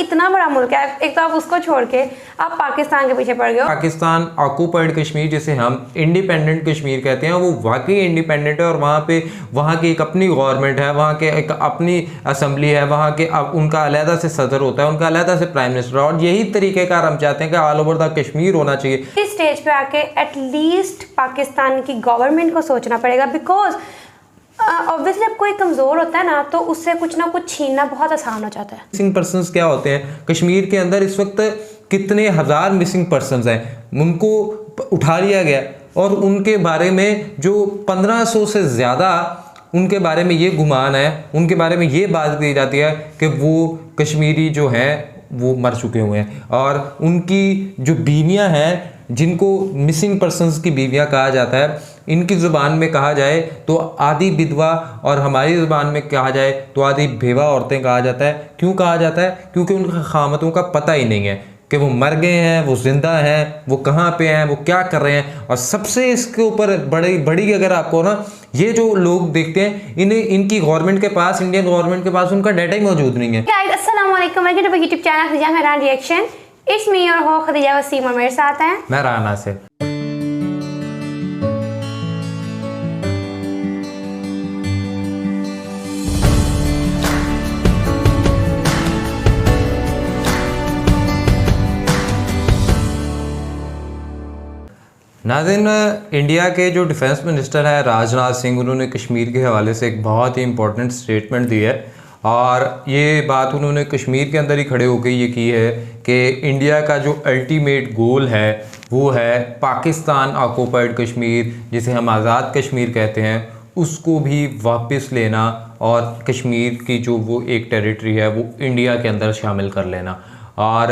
इतना बड़ा मुल्क है, एक तो आप उसको छोड़ के आप पाकिस्तान के पीछे पड़ गए हो। पाकिस्तान ऑक्यूपाइड कश्मीर जिसे हम इंडिपेंडेंट कश्मीर कहते हैं, वो वाकई इंडिपेंडेंट है और वहाँ पे वहाँ की एक अपनी गवर्नमेंट है, वहाँ के एक अपनी असम्बली है, वहाँ के उनका अलहदा से सदर होता है, उनका अलहदा से प्राइम मिनिस्टर, और यही तरीक़ेकार हम चाहते हैं कि ऑल ओवर द कश्मीर होना चाहिए। इस स्टेज पे आके एटलीस्ट पाकिस्तान की गवर्नमेंट को सोचना पड़ेगा, बिकॉज ऑब्वियसली जब कोई कमज़ोर होता है ना तो उससे कुछ ना कुछ छीनना बहुत आसान हो जाता है। मिसिंग पर्सनस क्या होते हैं कश्मीर के अंदर इस वक्त, कितने हज़ार मिसिंग पर्सनस हैं, उनको उठा लिया गया और उनके बारे में जो 1500 से ज़्यादा उनके बारे में ये गुमान है, उनके बारे में ये बात की जाती है कि वो कश्मीरी जो हैं वो मर चुके हुए हैं, और उनकी जो बीवियां हैं जिनको मिसिंग पर्सनस की बीवियां कहा जाता है, इनकी ज़ुबान में कहा जाए तो आधी विधवा और हमारी ज़ुबान में कहा जाए तो आधी बेवा औरतें कहा जाता है। क्यों कहा जाता है? क्योंकि उनका खामतों का पता ही नहीं है कि वो मर गए हैं, वो ज़िंदा हैं, वो कहाँ पे हैं, वो क्या कर रहे हैं। और सबसे इसके ऊपर बड़ी अगर आपको ना ये जो लोग देखते हैं, इनकी गवर्नमेंट के पास, इंडियन गवर्नमेंट के पास उनका डाटा ही मौजूद नहीं है। अस्सलाम वालेकुम, welcome to YouTube channel Khadija Hairan reaction. It's me और हो खदीजा वसीम, और मेरे साथ हैं मैं राना से। नाज़रीन, इंडिया के जो डिफेंस मिनिस्टर है राजनाथ सिंह, उन्होंने कश्मीर के हवाले से एक बहुत ही इम्पोर्टेंट स्टेटमेंट दी है, और ये बात उन्होंने कश्मीर के अंदर ही खड़े होकर ये की है कि इंडिया का जो अल्टीमेट गोल है वो है पाकिस्तान ऑक्यूपाइड कश्मीर, जिसे हम आज़ाद कश्मीर कहते हैं, उसको भी वापस लेना और कश्मीर की जो वो एक टेरिटरी है वो इंडिया के अंदर शामिल कर लेना। और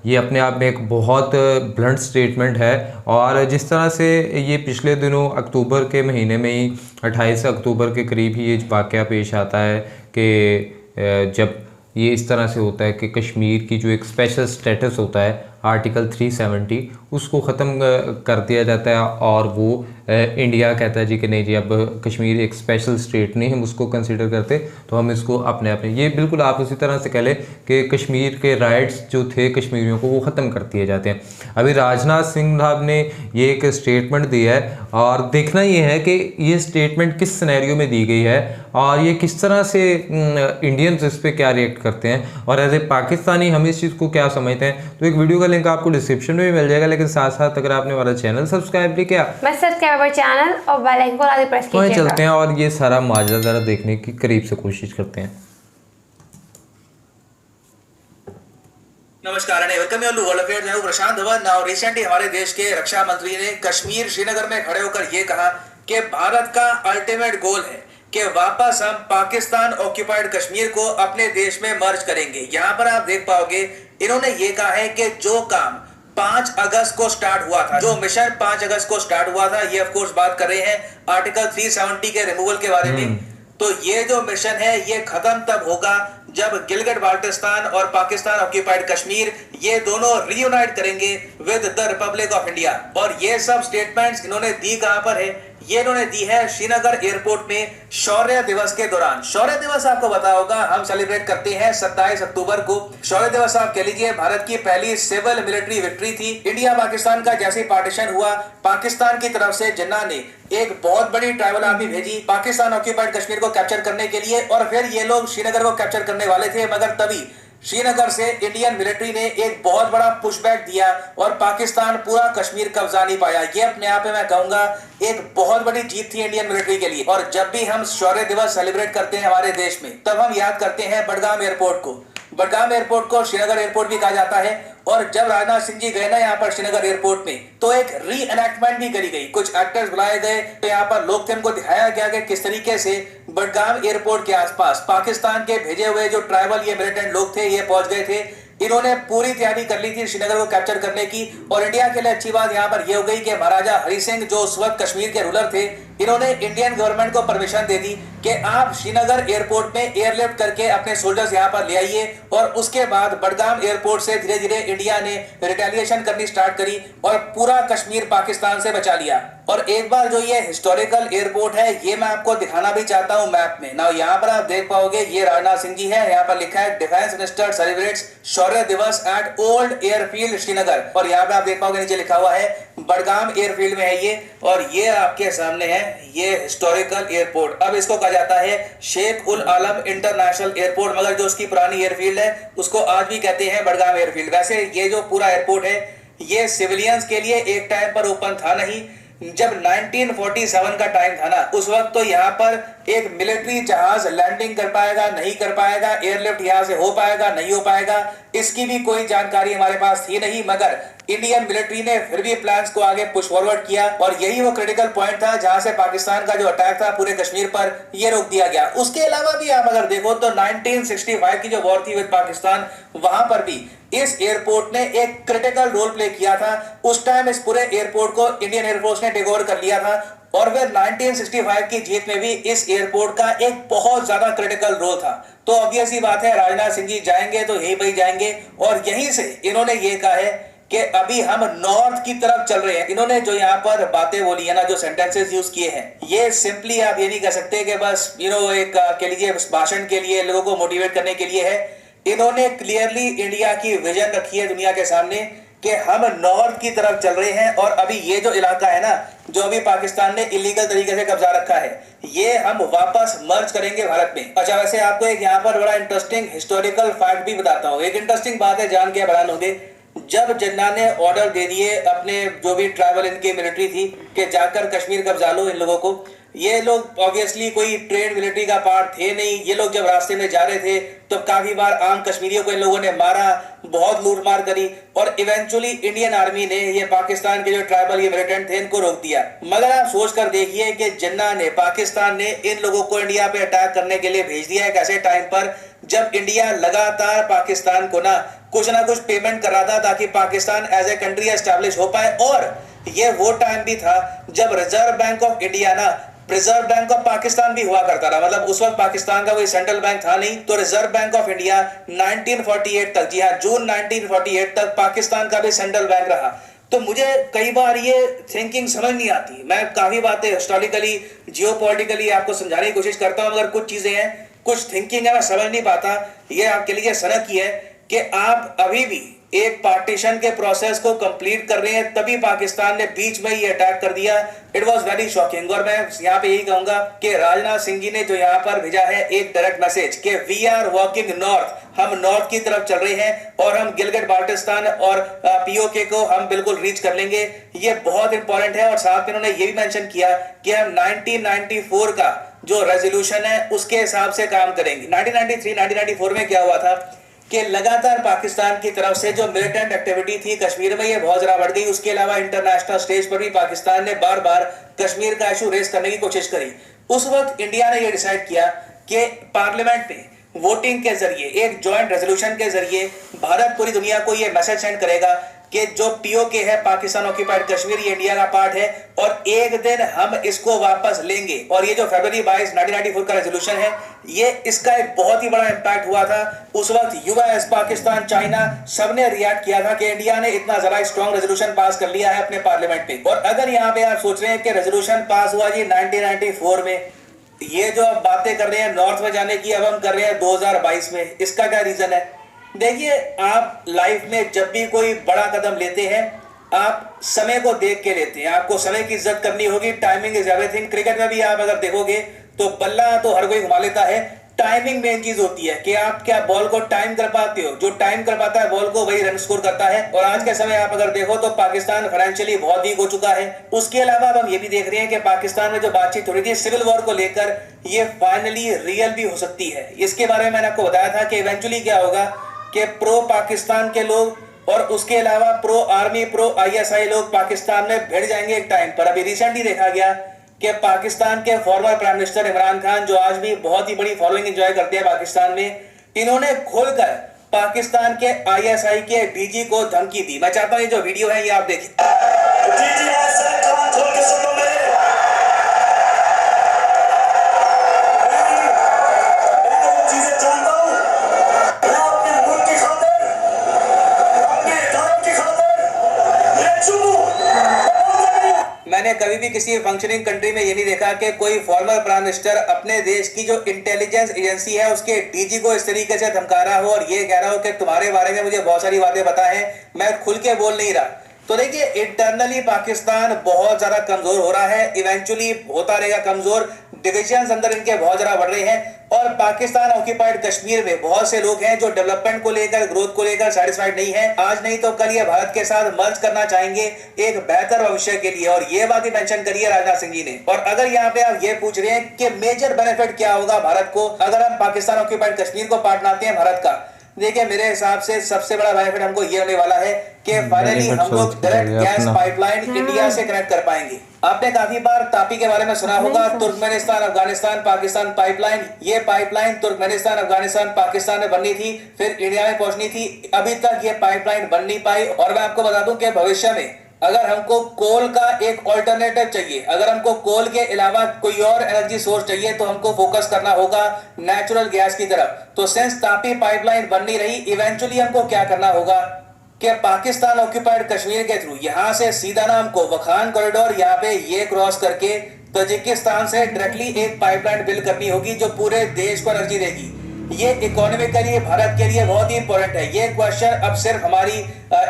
ये अपने आप में एक बहुत ब्लंट स्टेटमेंट है। और जिस तरह से ये पिछले दिनों अक्टूबर के महीने में ही 28 अक्टूबर के करीब ही ये वाक़या पेश आता है कि जब ये इस तरह से होता है कि कश्मीर की जो एक स्पेशल स्टेटस होता है आर्टिकल 370 उसको ख़त्म कर दिया जाता है, और वो इंडिया कहता है जी कि नहीं जी, अब कश्मीर एक स्पेशल स्टेट नहीं, हम उसको कंसिडर करते, तो हम इसको अपने ये बिल्कुल आप उसी तरह से कह लें कि कश्मीर के राइट्स जो थे कश्मीरियों को वो ख़त्म कर दिए जाते हैं। अभी राजनाथ सिंह साहब ने ये एक स्टेटमेंट दिया है, और देखना ये है कि ये स्टेटमेंट किस सिनेरियो में दी गई है और ये किस तरह से इंडियंस इस पर क्या रिएक्ट करते हैं, और एज ए पाकिस्तानी हम इस चीज़ को क्या समझते हैं। तो एक वीडियो का लिंक आपको डिस्क्रिप्शन में भी मिल जाएगा, लेकिन साथ साथ अगर आपने हमारा चैनल सब्सक्राइब नहीं किया, चैनल और बेल आइकन को आगे प्रेस कीजिएगा। चलते हैं और ये सारा माजरा ज़रा देखने की करीब से कोशिश करते हैं। नमस्कार and welcome you world affairs. मैं हूं प्रशांत धवन, और रिसेंटली हमारे देश के रक्षा मंत्री ने कश्मीर श्रीनगर में खड़े होकर यह कहा कि भारत का अल्टीमेट गोल है कि वापस हम पाकिस्तान ऑक्यूपाइड कश्मीर को अपने देश में मर्ज करेंगे। यहाँ पर आप देख पाओगे इन्होंने ये कहा है कि जो काम 5 अगस्त को स्टार्ट हुआ था, जो मिशन 5 अगस्त को स्टार्ट हुआ था, ये ऑफ कोर्स बात कर रहे हैं आर्टिकल 370 के रिमूवल के बारे में। तो ये जो मिशन है ये खत्म तब होगा जब गिलगित बाल्टिस्तान और पाकिस्तान ऑक्यूपाइड कश्मीर ये दोनों रीयूनाइट करेंगे with the Republic of India. और ये सब स्टेटमेंट्स इन्होंने दी कहां पर है? ये इन्होंने दी है श्रीनगर एयरपोर्ट में शौर्य दिवस के दौरान। शौर्य दिवस आपको पता होगा हम सेलिब्रेट करते हैं 27 अक्टूबर को। शौर्य दिवस आप कह लीजिए भारत की पहली सिविल मिलिट्री विक्ट्री थी। इंडिया पाकिस्तान का जैसे पार्टीशन हुआ, पाकिस्तान की तरफ से जिन्ना ने एक बहुत बड़ी ट्राइबल आर्मी भेजी पाकिस्तान ऑक्यूपाइड कश्मीर को कैप्चर करने के लिए, और फिर ये लोग श्रीनगर को कैप्चर करने वाले थे, मगर तभी श्रीनगर से इंडियन मिलिट्री ने एक बहुत बड़ा पुशबैक दिया और पाकिस्तान पूरा कश्मीर कब्जा नहीं पाया। ये अपने आप में मैं कहूंगा एक बहुत बड़ी जीत थी इंडियन मिलिट्री के लिए। और जब भी हम शौर्य दिवस सेलिब्रेट करते हैं हमारे देश में, तब हम याद करते हैं बडगाम एयरपोर्ट को। बडगाम एयरपोर्ट को श्रीनगर एयरपोर्ट भी कहा जाता है। और जब राजनाथ सिंह जी गए ना यहाँ पर श्रीनगर एयरपोर्ट में, तो एक री एनैक्टमेंट भी करी गई, कुछ एक्टर्स बुलाए गए, तो यहाँ पर लोग थे, उनको दिखाया गया कि किस तरीके से बडगाम एयरपोर्ट के आसपास पाकिस्तान के भेजे हुए जो ट्राइबल ये मिलिटेंट लोग थे ये पहुंच गए थे। इन्होंने पूरी तैयारी कर ली थी श्रीनगर को कैप्चर करने की। और इंडिया के लिए अच्छी बात यहाँ पर यह हो गई कि महाराजा हरि सिंह जो उस वक्त कश्मीर के रूलर थे, इन्होंने इंडियन गवर्नमेंट को परमिशन दे दी कि आप श्रीनगर एयरपोर्ट में एयरलिफ्ट करके अपने सोल्जर्स यहाँ पर ले आइए। और उसके बाद बडगाम एयरपोर्ट से धीरे धीरे इंडिया ने रिटेलिएशन करनी स्टार्ट करी और पूरा कश्मीर पाकिस्तान से बचा लिया। और एक बार जो ये हिस्टोरिकल एयरपोर्ट है ये मैं आपको दिखाना भी चाहता हूँ मैप में ना। यहाँ पर आप देख पाओगे ये राजनाथ सिंह जी है, यहाँ पर लिखा है डिफेंस मिनिस्टर सेलिब्रेट्स शौर्य दिवस एट ओल्ड एयरफील्ड श्रीनगर। और यहाँ पे आप देख पाओगे नीचे लिखा हुआ है बडगाम एयरफील्ड में है ये। और ये आपके सामने है ये हिस्टोरिकल एयरपोर्ट। अब इसको कहा जाता है शेख उल आलम इंटरनेशनल एयरपोर्ट, मगर जो उसकी पुरानी एयरफील्ड है उसको आज भी कहते हैं बडगाम एयरफील्ड। वैसे ये जो पूरा एयरपोर्ट है ये सिविलियंस के लिए एक टाइम पर ओपन था नहीं। जब 1947 का टाइम था ना उस वक्त तो यहाँ पर एक मिलिट्री जहाज लैंडिंग कर पाएगा नहीं कर पाएगा, एयरलिफ्ट यहाँ से हो पाएगा नहीं हो पाएगा, इसकी भी कोई जानकारी हमारे पास थी नहीं। मगर इंडियन मिलिट्री ने फिर भी प्लान्स को आगे पुश फॉरवर्ड किया और यही वो क्रिटिकल पॉइंट था जहां से पाकिस्तान का जो अटैक था पूरे कश्मीर पर ये रोक दिया गया। उसके अलावा भी आप अगर देखो तो 1965 की जो वॉर थी विद पाकिस्तान वहां पर भी इस एयरपोर्ट ने एक क्रिटिकल रोल प्ले किया था। उस टाइम इस पूरे एयरपोर्ट को इंडियन एयरफोर्स ने टेक ओवर कर लिया था और फिर 1965 की जीत में भी इस एयरपोर्ट का एक बहुत ज्यादा क्रिटिकल रोल था। तो ऑब्वियस ही बात है राजनाथ सिंह जी जाएंगे तो यहीं पर जाएंगे और यहीं से इन्होंने ये कहा है कि अभी हम नॉर्थ की तरफ चल रहे हैं। इन्होंने जो यहाँ पर बातें बोली है ना, जो सेंटेंसेस यूज किए हैं, ये सिंपली आप ये नहीं कह सकते कि बस एक कह लीजिए भाषण के लिए लोगों को मोटिवेट करने के लिए है। इन्होंने क्लियरली इंडिया की विजन रखी है दुनिया के सामने कि हम नॉर्थ की तरफ चल रहे हैं और अभी ये जो इलाका है ना जो अभी पाकिस्तान ने इलीगल तरीके से कब्जा रखा है ये हम वापस मर्ज करेंगे भारत में। अच्छा वैसे आपको एक यहाँ पर बड़ा इंटरेस्टिंग हिस्टोरिकल फैक्ट भी बताता हूँ। एक इंटरेस्टिंग बात है जान के हैरान होंगे। जब जिन्ना ने ऑर्डर दे दिए अपने जो भी ट्राइबल इनकी मिलिट्री थी कि जाकर कश्मीर कब्जा लो इन लोगों को, ये लोग ऑब्वियसली कोई ट्रेन मिलिट्री का पार्ट थे नहीं। ये लोग जब रास्ते में जा रहे थे तो काफी बार आम कश्मीरियों को इन लोगों ने मारा, बहुत लूटमार करी और इवेंचुअली इंडियन आर्मी ने ये पाकिस्तान के जो ट्राइबल ये मिलिटेंट थे इनको रोक दिया। मगर आप सोच कर देखिए कि जिन्ना ने पाकिस्तान ने इन लोगों को इंडिया पे अटैक करने के लिए भेज दिया एक ऐसे टाइम पर जब इंडिया लगातार पाकिस्तान को ना कुछ पेमेंट कर रहा था ताकि Pakistan as a country establish हो पाए। और ये वो टाइम भी था जब रिजर्व बैंक ऑफ इंडिया ना रिजर्व बैंक ऑफ पाकिस्तान भी हुआ करता था। मतलब उस वक्त पाकिस्तान का कोई सेंट्रल बैंक था नहीं, तो रिजर्व बैंक ऑफ इंडिया 1948 तक, जी हाँ जून 1948 तक पाकिस्तान का भी सेंट्रल बैंक रहा। तो मुझे कई बार ये थिंकिंग समझ नहीं आती। मैं काफी बातें हिस्टोरिकली जियोपॉलिटिकली आपको समझाने की कोशिश करता हूँ, मगर कुछ चीजें हैं, कुछ थिंकिंग है मैं समझ नहीं पाता। ये आपके लिए सनक की है कि आप अभी भी एक पार्टीशन के प्रोसेस को कंप्लीट कर रहे हैं, तभी पाकिस्तान ने बीच में ये अटैक कर दिया। It was very shocking. और मैं यहाँ पे यही कहूंगा कि राजनाथ सिंह जी ने जो यहाँ पर भेजा है एक डायरेक्ट मैसेज कि वी आर वॉकिंग नॉर्थ, हम नॉर्थ की तरफ चल रहे हैं और हम गिलगित बाल्टिस्तान और पीओके को हम बिल्कुल रीच कर लेंगे। ये बहुत इंपॉर्टेंट है। और साथ में उन्होंने ये भी मेंशन किया कि हम 1994 का जो रेजोल्यूशन है उसके हिसाब से काम करेंगे। 1994 में क्या हुआ था कि लगातार पाकिस्तान की तरफ से जो मिलिटेंट एक्टिविटी थी कश्मीर में ये बहुत ज्यादा बढ़ गई। उसके अलावा इंटरनेशनल स्टेज पर भी पाकिस्तान ने बार बार कश्मीर का इशू रेस करने की कोशिश करी। उस वक्त इंडिया ने ये डिसाइड किया कि पार्लियामेंट में वोटिंग के जरिए एक ज्वाइंट रेजोल्यूशन के जरिए भारत पूरी दुनिया को ये मैसेज सेंड करेगा कि जो पीओके है पाकिस्तान ऑक्यूपाइड कश्मीर ये इंडिया का पार्ट है और एक दिन हम इसको वापस लेंगे। और ये जो फरवरी 22 1994 का रेजोल्यूशन है ये इसका एक बहुत ही बड़ा इंपैक्ट हुआ था। उस वक्त यूएस, पाकिस्तान, चाइना सबने रिएक्ट किया था कि इंडिया ने इतना ज्यादा स्ट्रॉन्ग रेजोल्यूशन पास कर लिया है अपने पार्लियामेंट में। और अगर यहाँ पे आप सोच रहे हैं कि रेजोल्यूशन पास हुआ जी 1994 में, ये जो आप बातें कर रहे हैं नॉर्थ में जाने की अब हम कर रहे हैं 2022 में, इसका क्या रीजन है? देखिए आप लाइफ में जब भी कोई बड़ा कदम लेते हैं आप समय को देख के लेते हैं। आपको समय की इज्जत करनी होगी। Timing is everything. क्रिकेट में भी आप अगर देखोगे तो बल्ला तो हर कोई घुमा लेता है, टाइमिंग मेन चीज होती है कि आप क्या बॉल को टाइम कर पाते हो। जो टाइम कर पाता है बॉल को वही रन स्कोर करता है। और आज के समय आप अगर देखो तो पाकिस्तान फाइनेंशियली बहुत वीक हो चुका है। उसके अलावा अब हम ये भी देख रहे हैं कि पाकिस्तान में जो बातचीत हो रही थी सिविल वॉर को लेकर ये फाइनली रियल भी हो सकती है। इसके बारे में मैंने आपको बताया था कि इवेंचुअली क्या होगा कि प्रो पाकिस्तान के लोग और उसके अलावा प्रो आर्मी, प्रो आईएसआई लोग पाकिस्तान में भिड़ जाएंगे एक टाइम पर। अभी रिसेंटली देखा गया कि पाकिस्तान के former prime minister Imran Khan जो आज भी बहुत ही बड़ी फॉलोइंग एंजॉय करते हैं पाकिस्तान में, इन्होंने खोलकर पाकिस्तान के आईएसआई के डीजी को धमकी दी। मैं चाहता हूं ये जो वीडियो है ये आप देखिए। मैंने कभी भी किसी फंक्शनिंग कंट्री में ये नहीं देखा कि कोई फॉर्मर प्राइम मिनिस्टर अपने देश की जो इंटेलिजेंस एजेंसी है उसके डीजी को इस तरीके से धमका रहा हो और ये कह रहा हो कि तुम्हारे बारे में मुझे बहुत सारी बातें पता है, मैं खुल के बोल नहीं रहा। तो देखिए, इंटरनली पाकिस्तान बहुत ज्यादा कमजोर हो रहा है, इवेंचुअली होता रहेगा कमजोर। डिविजन्स अंदर इनके बहुत ज्यादा बढ़ रहे हैं और पाकिस्तान ऑक्यूपाइड कश्मीर में बहुत से लोग हैं जो डेवलपमेंट को लेकर, ग्रोथ को लेकर सेटिस्फाइड नहीं है। आज नहीं तो कल ये भारत के साथ मर्ज करना चाहेंगे एक बेहतर भविष्य के लिए, और ये बात ही मेंशन करी है राजनाथ सिंह जी ने। और अगर यहाँ पे आप ये पूछ रहे हैं कि मेजर बेनिफिट क्या होगा भारत को अगर हम पाकिस्तान ऑक्यूपाइड कश्मीर को पार्ट बनाते हैं भारत का, देखिए मेरे हिसाब से सबसे बड़ा बेनिफिट हमको ये होने वाला है कि फाइनली हम लोग डायरेक्ट गैस पाइपलाइन इंडिया से कनेक्ट कर पाएंगे। आपने काफी बार तापी के बारे में सुना होगा, तुर्कमेनिस्तान अफगानिस्तान पाकिस्तान पाइपलाइन। ये पाइपलाइन तुर्कमेनिस्तान अफगानिस्तान पाकिस्तान में बननी थी, फिर इंडिया में पहुंचनी थी। अभी तक ये पाइपलाइन बन नहीं पाई। और मैं आपको बता दूं कि भविष्य में अगर हमको कोल का एक ऑल्टरनेटिव चाहिए, अगर हमको कोल के अलावा कोई और एनर्जी सोर्स चाहिए, तो हमको फोकस करना होगा नेचुरल गैस की तरफ। तो सिंस तापी पाइपलाइन बन नहीं रही, इवेंचुअली हमको क्या करना होगा कि पाकिस्तान ऑक्यूपाइड कश्मीर के थ्रू यहां से सीधा ना हमको वखान कॉरिडोर यहाँ पे ये क्रॉस करके तजिकिस्तान से डायरेक्टली एक पाइपलाइन बिल्ड करनी होगी जो पूरे देश को एनर्जी देगी। ये इकोनॉमिकली भारत के लिए बहुत ही इंपॉर्टेंट है। ये क्वेश्चन अब सिर्फ हमारी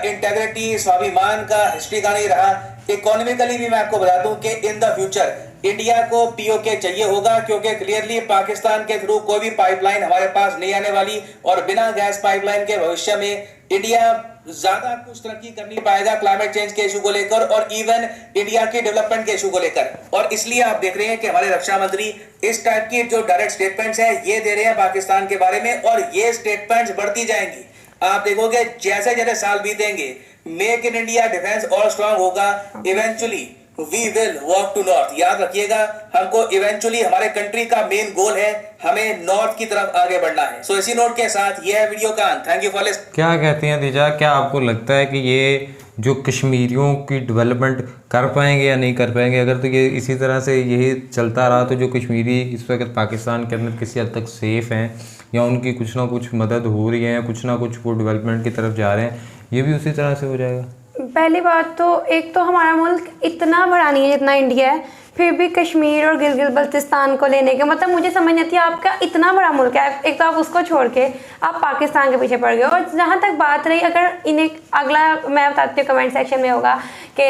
इंटेग्रिटी, स्वाभिमान का, हिस्ट्री का नहीं रहा। इकोनॉमिकली भी मैं आपको बता दूं कि इन द फ्यूचर इंडिया को पीओके चाहिए होगा, क्योंकि क्लियरली पाकिस्तान के थ्रू कोई भी पाइपलाइन हमारे पास नहीं आने वाली और बिना गैस पाइपलाइन के भविष्य में इंडिया ज्यादा कुछ तरक्की कर नहीं पाएगा क्लाइमेट चेंज के इशू को लेकर और इवन इंडिया के डेवलपमेंट के इशू को लेकर। और इसलिए आप देख रहे हैं कि हमारे रक्षा मंत्री इस टाइप की जो डायरेक्ट स्टेटमेंट्स हैं ये दे रहे हैं पाकिस्तान के बारे में, और ये स्टेटमेंट्स बढ़ती जाएंगी। आप देखोगे जैसे जैसे साल बीतेंगे, मेक इन इंडिया डिफेंस और स्ट्रांग होगा। Eventually we will walk to north. याद रखिएगा, हमको इवेंचुअली हमारे कंट्री का मेन गोल है, हमें नॉर्थ की तरफ आगे बढ़ना है। सो इसी नोट के साथ ये है वीडियो का अंत। Thank you for listening. क्या कहते हैं दीजा, क्या आपको लगता है कि ये जो कश्मीरियों की डेवलपमेंट कर पाएंगे या नहीं कर पाएंगे? अगर तो ये इसी तरह से यही चलता रहा तो जो कश्मीरी इस वक्त पाकिस्तान के अंदर किसी हद तक सेफ़ हैं या उनकी कुछ ना कुछ मदद हो रही है या कुछ ना कुछ वो डेवलपमेंट की तरफ जा रहे हैं, ये भी उसी तरह से हो जाएगा। पहली बात तो एक तो हमारा मुल्क इतना बड़ा नहीं है जितना इंडिया है, फिर भी कश्मीर और गिलगित बल्तिस्तान को लेने के मतलब मुझे समझ नहीं आती है। आपका इतना बड़ा मुल्क है, एक तो आप उसको छोड़ के आप पाकिस्तान के पीछे पड़ गए। और जहाँ तक बात रही, अगर इन्हें अगला मैं बताती हूँ कमेंट सेक्शन में होगा कि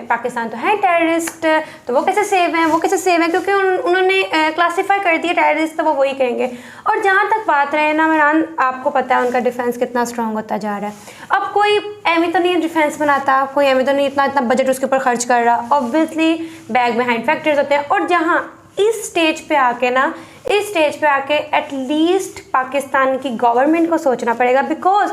पाकिस्तान तो है टेररिस्ट, तो वो कैसे सेव हैं, वो कैसे सेव हैं, क्योंकि उन्होंने क्लासीफाई कर दिया टेररिस्ट, तो वो वही कहेंगे। और जहाँ तक बात रहे ना इमरान, आपको पता है उनका डिफेंस कितना स्ट्रॉन्ग होता जा रहा है। अब कोई एम तो नहीं डिफेंस बनाता, कोई एम तो नहीं इतना बजट उसके ऊपर खर्च कर रहा, ऑब्वियसली बैक बिहाइंड फैक्टर्स होते हैं। और जहाँ इस स्टेज पे आके एटलीस्ट पाकिस्तान की गवर्नमेंट को सोचना पड़ेगा, बिकॉज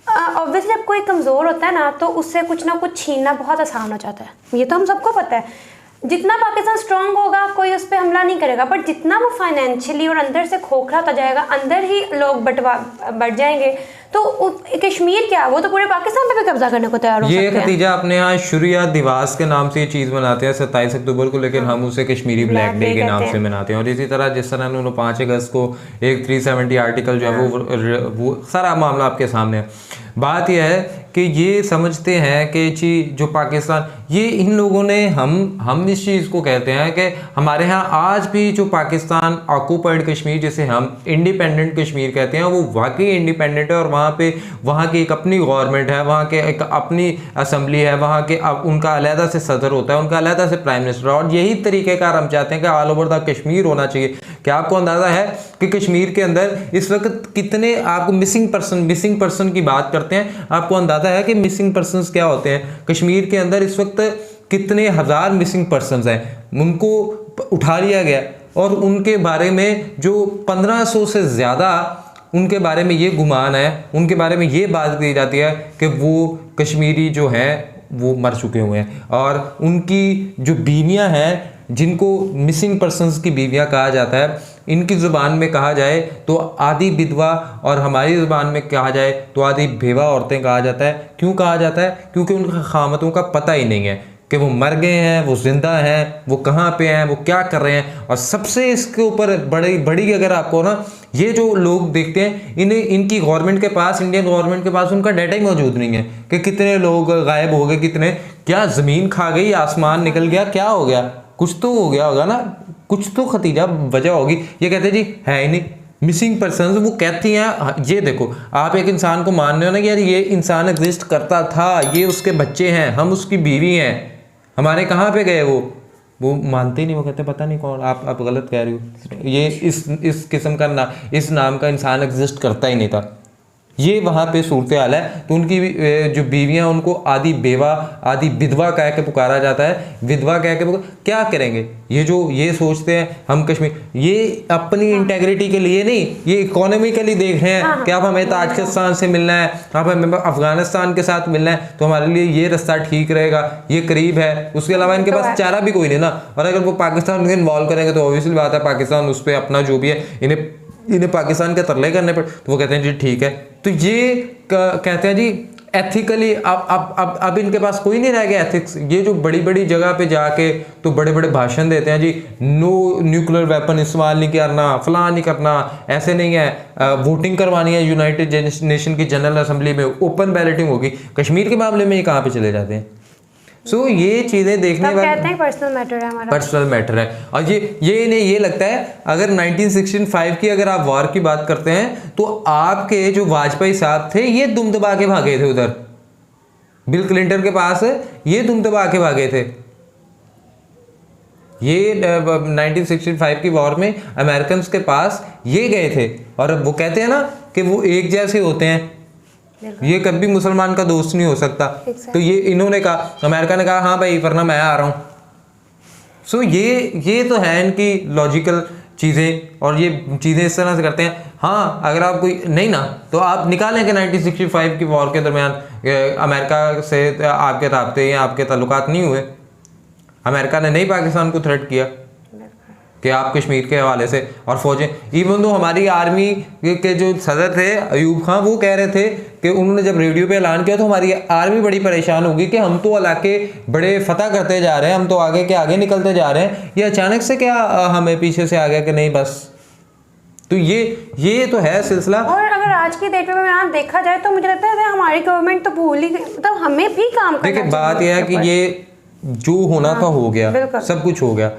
ऑब्वियसली जब कोई कमज़ोर होता है ना तो उससे कुछ ना कुछ छीनना बहुत आसान हो जाता है। ये तो हम सबको पता है। जितना पाकिस्तान स्ट्रांग होगा कोई उस पर हमला नहीं करेगा, बट जितना वो फाइनेंशियली और अंदर से खोखला होता जाएगा, अंदर ही लोग बढ़ जाएंगे, तो कश्मीर क्या, वो तो पूरे पाकिस्तान पे भी कब्जा करने को तैयार हो सकते हैं। ये नतीजा अपने यहाँ शुरिया दिवस के नाम से ये चीज़ मनाते हैं 27 अक्टूबर को, लेकिन हम उसे कश्मीरी ब्लैक डे के नाम से मनाते हैं। और इसी तरह जिस तरह उन्होंने 5 अगस्त को एक 370 आर्टिकल जो है वो सारा मामला आपके सामने है। बात यह है कि ये समझते हैं कि जो पाकिस्तान, ये इन लोगों ने हम इस चीज़ को कहते हैं कि हमारे यहाँ आज भी जो पाकिस्तान ऑक्यूपाइड कश्मीर, जिसे हम इंडिपेंडेंट कश्मीर कहते हैं, वो वाकई इंडिपेंडेंट है। और वहाँ की एक अपनी गवर्नमेंट है, वहाँ के एक अपनी असम्बली है, वहाँ के उनका अलहदा से सदर होता है, उनका अलहदा से प्राइम मिनिस्टर। और यही तरीक़ेकार हम चाहते हैं कि ऑल ओवर द कश्मीर होना चाहिए। क्या आपको अंदाज़ा है कि कश्मीर के अंदर इस वक्त कितने, आपको मिसिंग पर्सन की बात करते हैं, आपको अंदाज़ा है कि मिसिंग पर्सन्स क्या होते हैं? कश्मीर के अंदर इस वक्त कितने हज़ार मिसिंग पर्सन्स हैं, उनको उठा लिया गया और उनके बारे में जो 1500 से ज़्यादा उनके बारे में ये गुमान है, उनके बारे में ये बात की जाती है कि वो कश्मीरी जो हैं वो मर चुके हुए हैं। और उनकी जो बीवियां हैं, जिनको मिसिंग पर्सन्स की बीवियां कहा जाता है, इनकी ज़ुबान में कहा जाए तो आधी विधवा और हमारी ज़ुबान में कहा जाए तो आधी बेवा औरतें कहा जाता है। क्यों कहा जाता है? क्योंकि उनका खामतों का पता ही नहीं है कि वो मर गए हैं, वो जिंदा हैं, वो कहाँ पे हैं, वो क्या कर रहे हैं। और सबसे इसके ऊपर बड़ी अगर आपको ना, ये जो लोग देखते हैं इनकी गवर्नमेंट के पास, इंडियन गवर्नमेंट के पास उनका डाटा ही मौजूद नहीं है कि कितने लोग गायब हो गए, कितने, क्या ज़मीन खा गई, आसमान निकल गया, क्या हो गया, कुछ तो हो गया होगा ना, कुछ तो खतीजा वजह होगी। ये कहते हैं जी है ही नहीं, मिसिंग पर्सन। वो कहती हैं ये देखो, आप एक इंसान को मान रहे हो ना कि यार ये इंसान एग्जिस्ट करता था, ये उसके बच्चे हैं, हम उसकी बीवी हैं, हमारे कहाँ पे गए वो मानते ही नहीं। वो कहते पता नहीं कौन, आप गलत कह रही हो, ये इस किस्म का इस नाम का इंसान एग्जिस्ट करता ही नहीं था। ये वहाँ पे सूरत हाल है। तो उनकी जो बीवियाँ, उनको आदि बेवा, आदि विधवा कह के पुकारा जाता है, विधवा कह के क्या करेंगे ये सोचते हैं हम कश्मीर, ये अपनी इंटेग्रिटी के लिए नहीं, ये इकोनॉमिकली देख रहे हैं कि अब हमें ताजिकिस्तान से मिलना है, अब हमें अफगानिस्तान के साथ मिलना है, तो हमारे लिए ये रास्ता ठीक रहेगा, ये करीब है, उसके अलावा इनके पास चारा भी कोई नहीं ना। और अगर वो पाकिस्तान इन्वॉल्व करेंगे तो ऑब्वियसली बात है पाकिस्तान उस पर अपना जो भी है, इन्हें पाकिस्तान के तरले करने पड़े। तो वो कहते हैं जी ठीक है। तो ये कहते हैं जी एथिकली अब इनके पास कोई नहीं रह गया एथिक्स। ये जो बड़ी जगह पे जाके तो बड़े भाषण देते हैं जी, नो न्यूक्लियर वेपन इस्तेमाल नहीं करना, फलां नहीं करना, ऐसे नहीं है, वोटिंग करवानी है यूनाइटेड नेशन की जनरल असेंबली में, ओपन बैलेटिंग होगी। कश्मीर के मामले में ये कहाँ पे चले जाते हैं। सो ये चीज़ें देखने वाली, कहते हैं पर्सनल मैटर है हमारा, पर्सनल मैटर है। और ये इन्हें ये लगता है अगर 1965 की अगर आप वॉर की बात करते हैं तो आपके जो वाजपेयी साहब थे ये दुम दबा के भागे थे उधर, बिल क्लिंटन के पास ये दुम दबा के भागे थे। ये 1965 की वॉर में अमेरिकन के पास ये गए थे। और वो कहते हैं ना कि वो एक जैसे होते हैं, ये कभी मुसलमान का दोस्त नहीं हो सकता। तो ये इन्होंने कहा, अमेरिका ने कहा हाँ भाई वरना मैं आ रहा हूँ। सो ये तो है इनकी लॉजिकल चीज़ें, और ये चीज़ें इस तरह से करते हैं। हाँ अगर आप कोई नहीं ना, तो आप निकालें कि 1965 की वॉर के दरमियान अमेरिका से आपके राब्ते या आपके ताल्लुकात नहीं हुए। अमेरिका ने नहीं पाकिस्तान को थ्रेट किया कि आप कश्मीर के हवाले से, और फौजें, इवन तो हमारी आर्मी के जो सदर थे अयूब खान, वो कह रहे थे कि उन्होंने जब रेडियो पे ऐलान किया तो हमारी आर्मी बड़ी परेशान होगी कि हम तो इलाके बड़े फतह करते जा रहे हैं, हम तो आगे के आगे निकलते जा रहे हैं, ये अचानक से क्या हमें पीछे से आ गया कि नहीं बस। तो ये तो है सिलसिला। और अगर आज की डेट में देखा जाए तो मुझे लगता है हमारी गवर्नमेंट तो भूल ही, मतलब हमें भी काम करना चाहिए। देखिए बात यह है कि ये जो होना था हो गया, सब कुछ हो गया।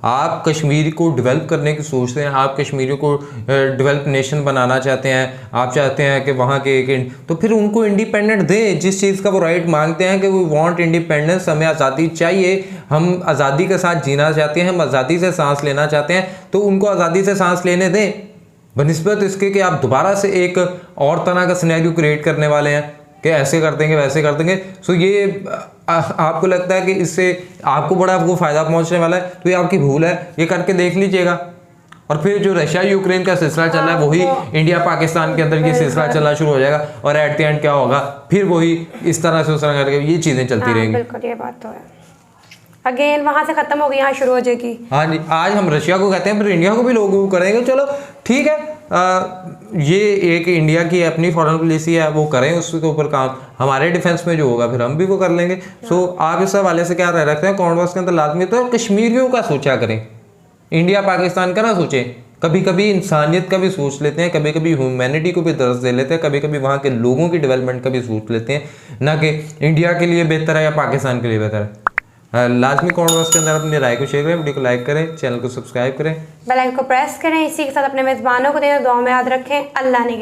आप कश्मीर को डेवलप करने की सोचते हैं, आप कश्मीर को डेवलप नेशन बनाना चाहते हैं, आप चाहते हैं कि वहाँ के एक, तो फिर उनको इंडिपेंडेंट दें जिस चीज़ का वो राइट मांगते हैं कि वो वांट इंडिपेंडेंस, हमें आज़ादी चाहिए, हम आज़ादी के साथ जीना चाहते हैं, हम आज़ादी से सांस लेना चाहते हैं, तो उनको आज़ादी से सांस लेने दें, बनिस्बत इसके कि आप दोबारा से एक और तरह का सिनेरियो क्रिएट करने वाले हैं कि ऐसे कर देंगे वैसे कर देंगे। सो ये आपको लगता है कि इससे आपको बड़ा फ़ायदा पहुंचने वाला है, तो ये आपकी भूल है, ये करके देख लीजिएगा। और फिर जो रशिया यूक्रेन का सिलसिला चल रहा है वही इंडिया पाकिस्तान के अंदर ये सिलसिला चलना शुरू हो जाएगा, और एट द एंड क्या होगा, फिर वही इस तरह से उस तरह करके ये चीज़ें चलती रहेंगी। बिल्कुल ये बात तो है, अगेन वहाँ से ख़त्म हो गई, यहाँ शुरू हो जाएगी। हाँ जी, आज हम रशिया को कहते हैं फिर इंडिया को भी लोग करेंगे, चलो ठीक है। ये एक इंडिया की अपनी फॉरेन पॉलिसी है, वो करें उसके ऊपर काम, हमारे डिफेंस में जो होगा फिर हम भी वो कर लेंगे। सो आप इस हवाले से क्या रह रखते हैं कमेंट बॉक्स के अंदर लाजमी, तो कश्मीरियों का सोचा करें, इंडिया पाकिस्तान का ना सोचें। कभी कभी इंसानियत का भी सोच लेते हैं, कभी कभी ह्यूमैनिटी को भी दर्ज दे लेते हैं, कभी कभी वहाँ के लोगों की डेवलपमेंट का भी सोच लेते हैं, ना कि इंडिया के लिए बेहतर है या पाकिस्तान के लिए बेहतर है। लाजमी कमेंट बॉक्स के अंदर अपनी राय को शेयर करें, वीडियो को लाइक करें, चैनल को सब्सक्राइब करें, बेल आइकन को प्रेस करें। इसी के साथ अपने मेज़बानों को दें, दुआ में याद रखें। अल्लाह ने